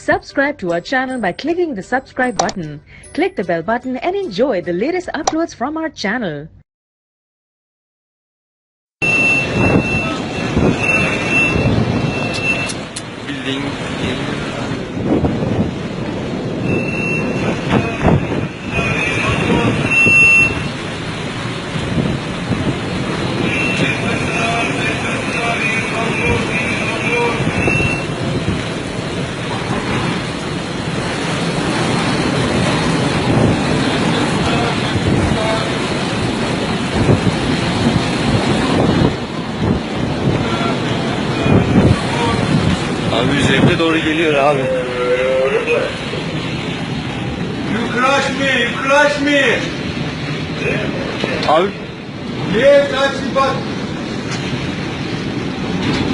Subscribe to our channel by clicking the subscribe button. Click the bell button and enjoy the latest uploads from our channel. Bildiğin abi üzerinde doğru geliyor abi. You crush me, you crush me. Abi Yes, touch the button.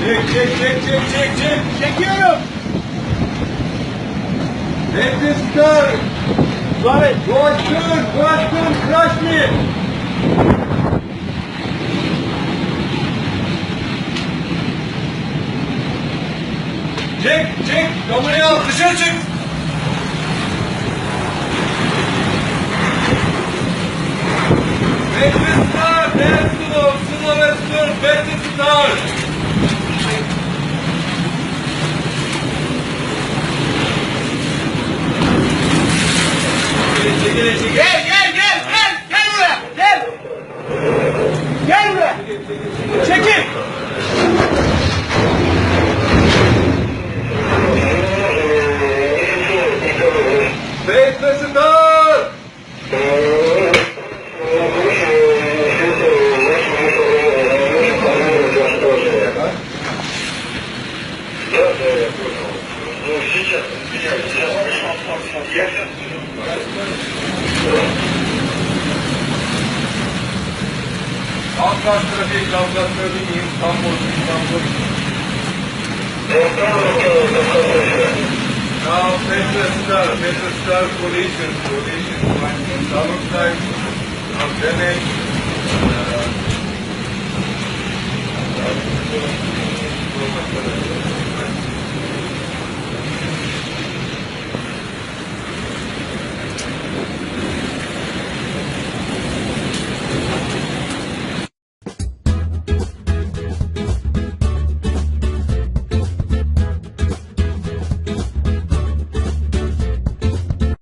Çek. Çekiyorum. Let this car. Right. Go turn, crush me. Çek. Kamerayı al, dışarı çık. Better start, slow and slow, better start. Çekil. Gel buraya, gel. Gel buraya. Çekil. Better start. Kavgas trafik, İstanbul. Now, better start, collision. South side of damage.